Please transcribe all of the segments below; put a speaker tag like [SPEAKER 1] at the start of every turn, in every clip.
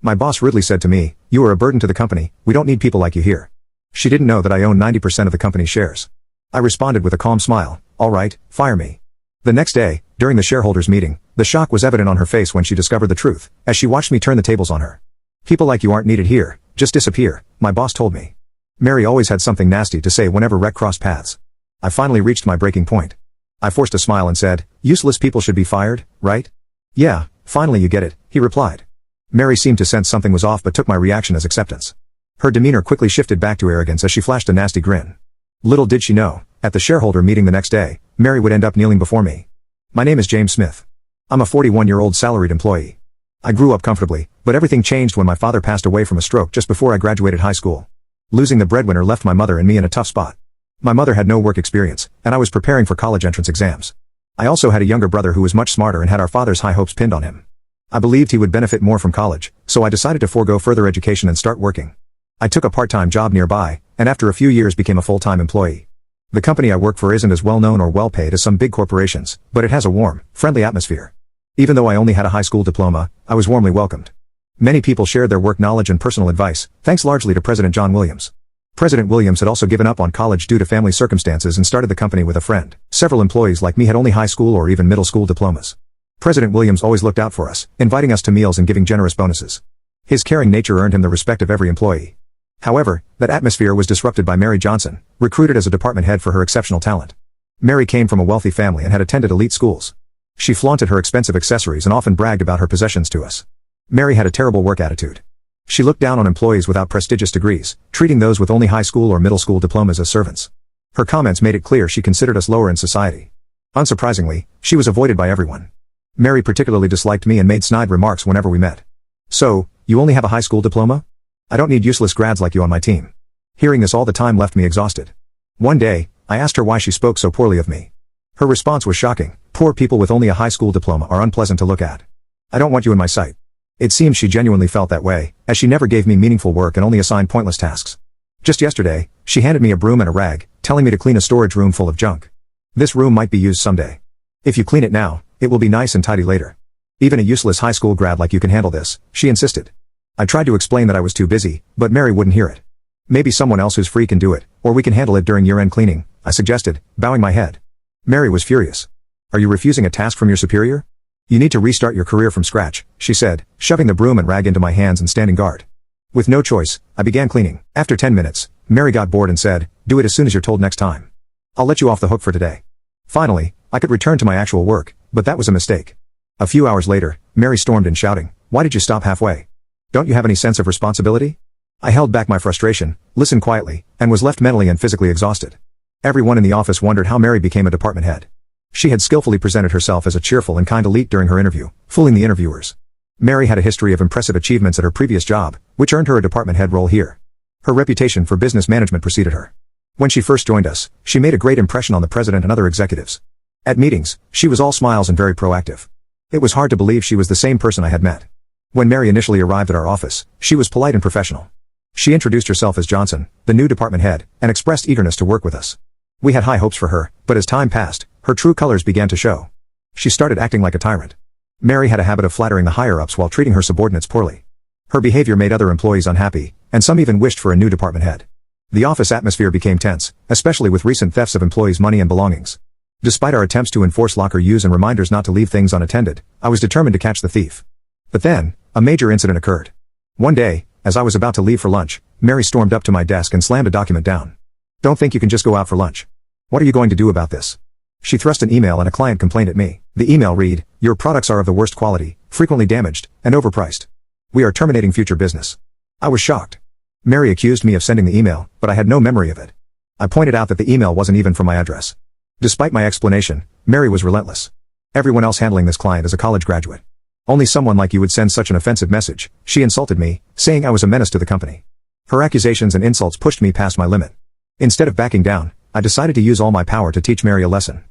[SPEAKER 1] My boss rudely said to me, "You are a burden to the company, we don't need people like you here." She didn't know that I own 90% of the company's shares. I responded with a calm smile, "All right, fire me." The next day, during the shareholders meeting, the shock was evident on her face when she discovered the truth, as she watched me turn the tables on her. "People like you aren't needed here, just disappear," my boss told me. Mary always had something nasty to say whenever Rec crossed paths. I finally reached my breaking point. I forced a smile and said, "Useless people should be fired, right?" "Yeah, finally you get it," he replied. Mary seemed to sense something was off but took my reaction as acceptance. Her demeanor quickly shifted back to arrogance as she flashed a nasty grin. Little did she know, at the shareholder meeting the next day, Mary would end up kneeling before me. "My name is James Smith. I'm a 41-year-old salaried employee. I grew up comfortably, but everything changed when my father passed away from a stroke just before I graduated high school. Losing the breadwinner left my mother and me in a tough spot. My mother had no work experience, and I was preparing for college entrance exams. I also had a younger brother who was much smarter and had our father's high hopes pinned on him. I believed he would benefit more from college, so I decided to forego further education and start working. I took a part-time job nearby, and after a few years became a full-time employee. The company I work for isn't as well-known or well-paid as some big corporations, but it has a warm, friendly atmosphere. Even though I only had a high school diploma, I was warmly welcomed. Many people shared their work knowledge and personal advice, thanks largely to President John Williams. President Williams had also given up on college due to family circumstances and started the company with a friend. Several employees like me had only high school or even middle school diplomas. President Williams always looked out for us, inviting us to meals and giving generous bonuses. His caring nature earned him the respect of every employee. However, that atmosphere was disrupted by Mary Johnson, recruited as a department head for her exceptional talent. Mary came from a wealthy family and had attended elite schools. She flaunted her expensive accessories and often bragged about her possessions to us. Mary had a terrible work attitude. She looked down on employees without prestigious degrees, treating those with only high school or middle school diplomas as servants. Her comments made it clear she considered us lower in society. Unsurprisingly, she was avoided by everyone. Mary particularly disliked me and made snide remarks whenever we met. "So, you only have a high school diploma? I don't need useless grads like you on my team." Hearing this all the time left me exhausted. One day, I asked her why she spoke so poorly of me. Her response was shocking. "Poor people with only a high school diploma are unpleasant to look at. I don't want you in my sight." It seems she genuinely felt that way, as she never gave me meaningful work and only assigned pointless tasks. Just yesterday, she handed me a broom and a rag, telling me to clean a storage room full of junk. "This room might be used someday. If you clean it now, it will be nice and tidy later. Even a useless high school grad like you can handle this," she insisted. I tried to explain that I was too busy, but Mary wouldn't hear it. "Maybe someone else who's free can do it, or we can handle it during year-end cleaning," I suggested, bowing my head. Mary was furious. "Are you refusing a task from your superior? You need to restart your career from scratch," she said, shoving the broom and rag into my hands and standing guard. With no choice, I began cleaning. After 10 minutes, Mary got bored and said, "Do it as soon as you're told next time. I'll let you off the hook for today." Finally, I could return to my actual work, but that was a mistake. A few hours later, Mary stormed in shouting, "Why did you stop halfway? Don't you have any sense of responsibility?" I held back my frustration, listened quietly, and was left mentally and physically exhausted. Everyone in the office wondered how Mary became a department head. She had skillfully presented herself as a cheerful and kind elite during her interview, fooling the interviewers. Mary had a history of impressive achievements at her previous job, which earned her a department head role here. Her reputation for business management preceded her. When she first joined us, she made a great impression on the president and other executives. At meetings, she was all smiles and very proactive. It was hard to believe she was the same person I had met. When Mary initially arrived at our office, she was polite and professional. She introduced herself as Johnson, the new department head, and expressed eagerness to work with us. We had high hopes for her, but as time passed, her true colors began to show. She started acting like a tyrant. Mary had a habit of flattering the higher-ups while treating her subordinates poorly. Her behavior made other employees unhappy, and some even wished for a new department head. The office atmosphere became tense, especially with recent thefts of employees' money and belongings. Despite our attempts to enforce locker use and reminders not to leave things unattended, I was determined to catch the thief. But then, a major incident occurred. One day, as I was about to leave for lunch, Mary stormed up to my desk and slammed a document down. "Don't think you can just go out for lunch. What are you going to do about this?" She thrust an email and a client complaint at me. The email read, "Your products are of the worst quality, frequently damaged, and overpriced. We are terminating future business." I was shocked. Mary accused me of sending the email, but I had no memory of it. I pointed out that the email wasn't even from my address. Despite my explanation, Mary was relentless. "Everyone else handling this client is a college graduate. Only someone like you would send such an offensive message." She insulted me, saying I was a menace to the company. Her accusations and insults pushed me past my limit. Instead of backing down, I decided to use all my power to teach Mary a lesson.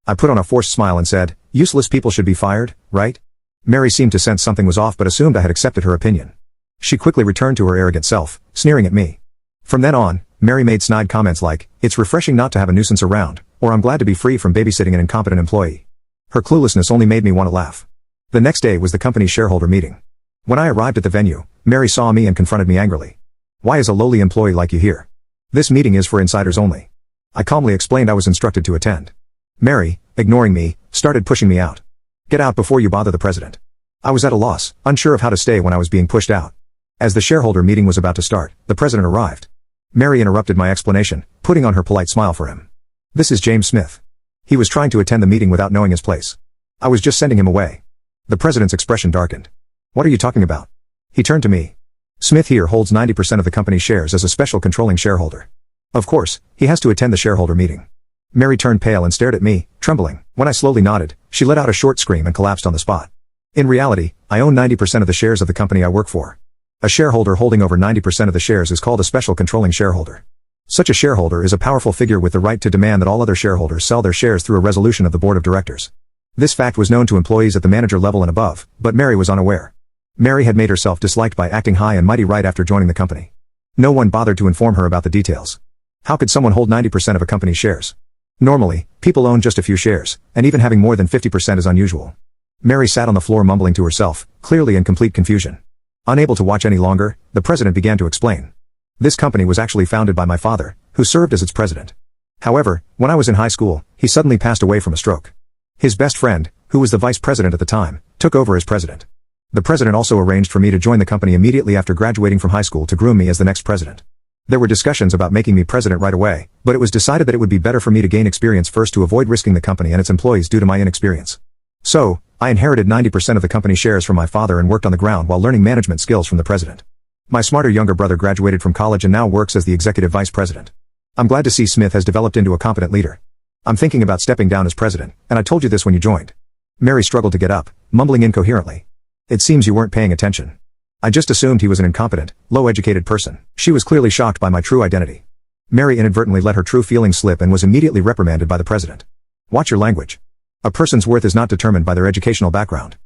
[SPEAKER 1] I put on a forced smile and said, "Useless people should be fired, right?" Mary seemed to sense something was off but assumed I had accepted her opinion. She quickly returned to her arrogant self, sneering at me. From then on, Mary made snide comments like, "It's refreshing not to have a nuisance around," or "I'm glad to be free from babysitting an incompetent employee." Her cluelessness only made me want to laugh. The next day was the company's shareholder meeting. When I arrived at the venue, Mary saw me and confronted me angrily. "Why is a lowly employee like you here? This meeting is for insiders only." I calmly explained I was instructed to attend. Mary, ignoring me, started pushing me out. "Get out before you bother the president." I was at a loss, unsure of how to stay when I was being pushed out. As the shareholder meeting was about to start, the president arrived. Mary interrupted my explanation, putting on her polite smile for him. "This is James Smith. He was trying to attend the meeting without knowing his place. I was just sending him away." The president's expression darkened. "What are you talking about?" He turned to me. "Smith here holds 90% of the company's shares as a special controlling shareholder. Of course, he has to attend the shareholder meeting." Mary turned pale and stared at me, trembling. When I slowly nodded, she let out a short scream and collapsed on the spot. In reality, I own 90% of the shares of the company I work for. A shareholder holding over 90% of the shares is called a special controlling shareholder. Such a shareholder is a powerful figure with the right to demand that all other shareholders sell their shares through a resolution of the board of directors. This fact was known to employees at the manager level and above, but Mary was unaware. Mary had made herself disliked by acting high and mighty right after joining the company. No one bothered to inform her about the details. How could someone hold 90% of a company's shares? Normally, people own just a few shares, and even having more than 50% is unusual. Mary sat on the floor mumbling to herself, clearly in complete confusion. Unable to watch any longer, the president began to explain. This company was actually founded by my father, who served as its president. However, when I was in high school, he suddenly passed away from a stroke. His best friend, who was the vice president at the time, took over as president. The president also arranged for me to join the company immediately after graduating from high school to groom me as the next president. There were discussions about making me president right away, but it was decided that it would be better for me to gain experience first to avoid risking the company and its employees due to my inexperience. So, I inherited 90% of the company shares from my father and worked on the ground while learning management skills from the president. My smarter younger brother graduated from college and now works as the executive vice president. I'm glad to see Smith has developed into a competent leader. I'm thinking about stepping down as president, and I told you this when you joined. Mary struggled to get up, mumbling incoherently. It seems you weren't paying attention. I just assumed he was an incompetent, low-educated person. She was clearly shocked by my true identity. Mary inadvertently let her true feelings slip and was immediately reprimanded by the president. Watch your language. A person's worth is not determined by their educational background.